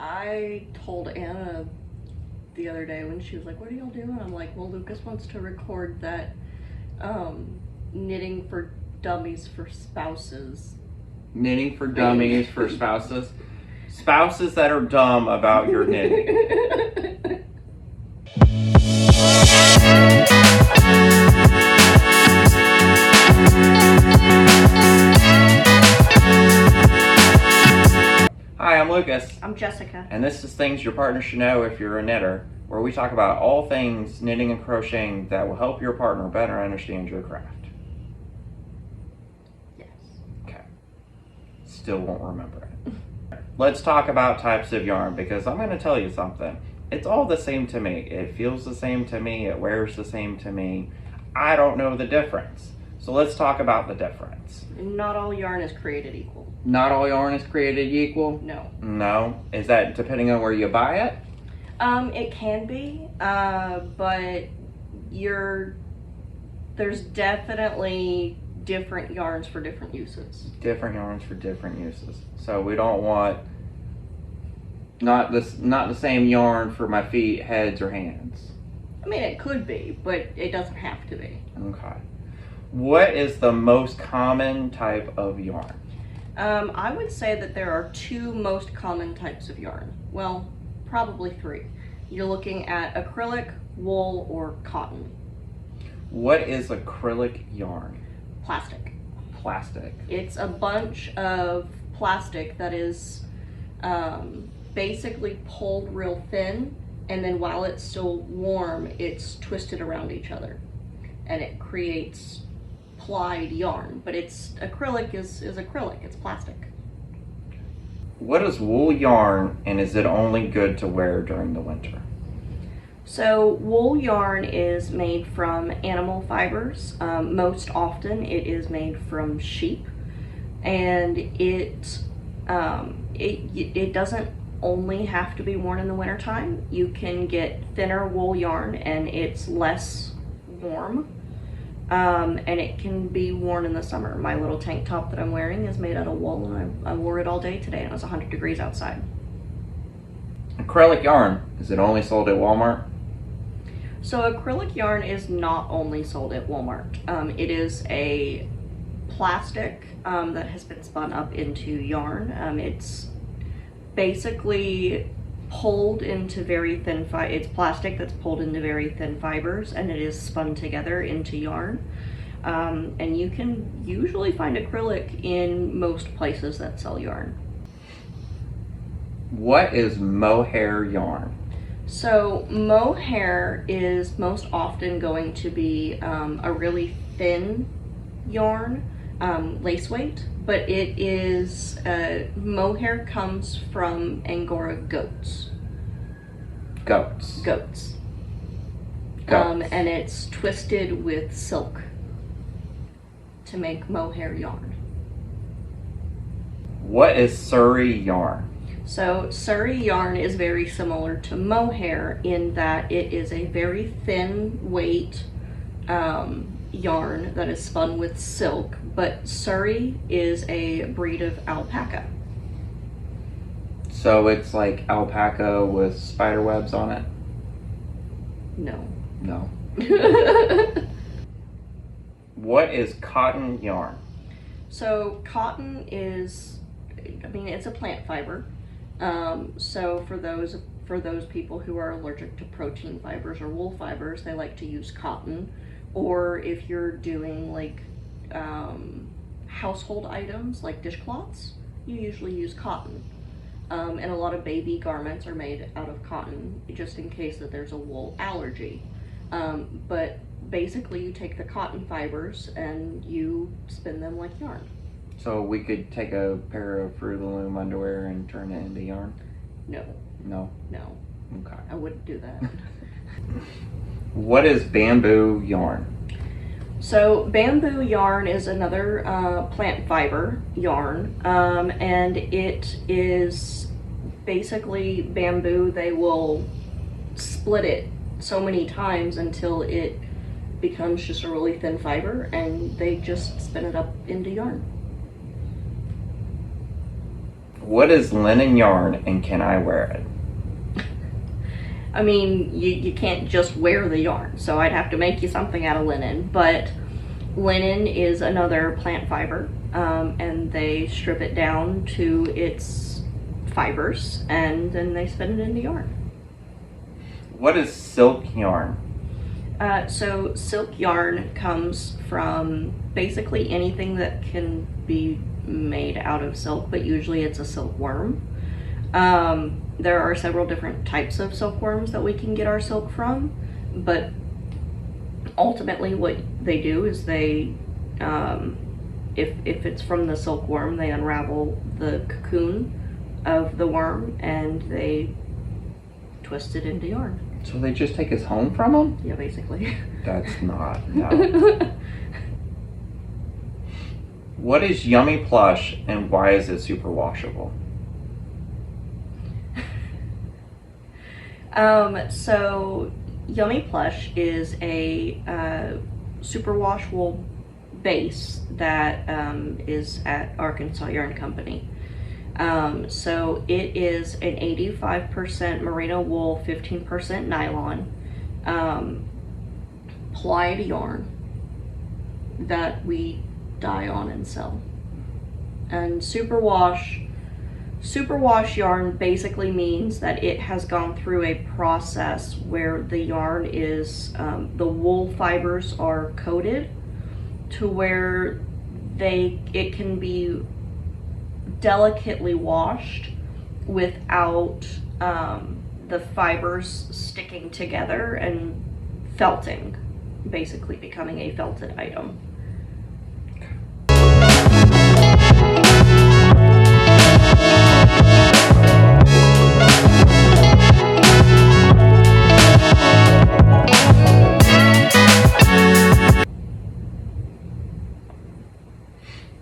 I told Anna the other day when she was like, "What are y'all doing?" I'm like, "Well, Lucas wants to record that knitting for dummies for spouses." Knitting for dummies for spouses. Spouses that are dumb about your knitting. Hi, I'm Lucas. I'm Jessica. And this is Things Your Partner Should Know If You're a Knitter, where we talk about all things knitting and crocheting that will help your partner better understand your craft. Yes. Okay. Still won't remember it. Let's talk about types of yarn, because I'm going to tell you something. It's all the same to me. It feels the same to me. It wears the same to me. I don't know the difference. So let's talk about the difference. Not all yarn is created equal. Not all yarn is created equal? No. No? Is that depending on where you buy it? It can be, but there's definitely different yarns for different uses. Different yarns for different uses. So we don't want not the same yarn for my feet, heads, or hands. I mean, it could be, but it doesn't have to be. Okay. What is the most common type of yarn? I would say that there are two most common types of yarn. Well, probably three. You're looking at acrylic, wool, or cotton. What is acrylic yarn? Plastic. Plastic. It's a bunch of plastic that is basically pulled real thin, and then while it's still warm, it's twisted around each other, and it creates plied yarn. But acrylic is acrylic. It's plastic. What is wool yarn, and is it only good to wear during the winter? So wool yarn is made from animal fibers. Most often it is made from sheep, and it doesn't only have to be worn in the wintertime. You can get thinner wool yarn and it's less warm, and it can be worn in the summer. My little tank top that I'm wearing is made out of wool, and I wore it all day today, and it was 100 degrees outside. Acrylic yarn, is it only sold at Walmart? So acrylic yarn is not only sold at Walmart. It is a plastic that has been spun up into yarn. It's basically pulled into very thin it's plastic that's pulled into very thin fibers, and it is spun together into yarn. And you can usually find acrylic in most places that sell yarn. What is mohair yarn? So mohair is most often going to be a really thin yarn, lace weight, but it is, mohair comes from Angora goats. Goats. And it's twisted with silk to make mohair yarn. What is Surrey yarn? So Surrey yarn is very similar to mohair in that it is a very thin weight yarn that is spun with silk, but Surrey is a breed of alpaca. So it's like alpaca with spider webs on it? No. No. What is cotton yarn? So cotton is, it's a plant fiber. So for those people who are allergic to protein fibers or wool fibers, they like to use cotton. Or if you're doing like household items like dishcloths, you usually use cotton. And a lot of baby garments are made out of cotton just in case that there's a wool allergy. But basically you take the cotton fibers and you spin them like yarn. So we could take a pair of Fruit of the Loom underwear and turn it into yarn? No. No? No. Okay. I wouldn't do that. What is bamboo yarn? So bamboo yarn is another plant fiber yarn, and it is basically bamboo. They will split it so many times until it becomes just a really thin fiber, and they just spin it up into yarn. What is linen yarn and can I wear it? I mean, you can't just wear the yarn, so I'd have to make you something out of linen, but linen is another plant fiber, and they strip it down to its fibers, and then they spin it into yarn. What is silk yarn? So silk yarn comes from basically anything that can be made out of silk, but usually it's a silkworm. There are several different types of silkworms that we can get our silk from, but ultimately what they do is they, if it's from the silkworm, they unravel the cocoon of the worm and they twist it into yarn. So they just take us home from them? Yeah, basically. That's not, no. What is Yummy Plush and why is it super washable? So Yummy Plush is a superwash wool base that is at Arkansas Yarn Company. So it is an 85% merino wool, 15% nylon, plied yarn that we dye on and sell. And superwash yarn basically means that it has gone through a process where the yarn is, the wool fibers are coated to where it can be delicately washed without the fibers sticking together and felting, basically becoming a felted item.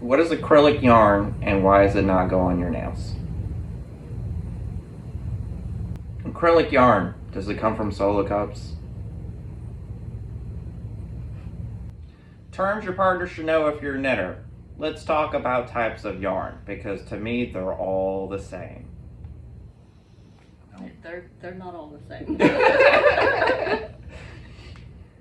What is acrylic yarn and why does it not go on your nails? Acrylic yarn, does it come from Solo Cups? Terms your partner should know if you're a knitter. Let's talk about types of yarn because to me they're all the same. They're not all the same.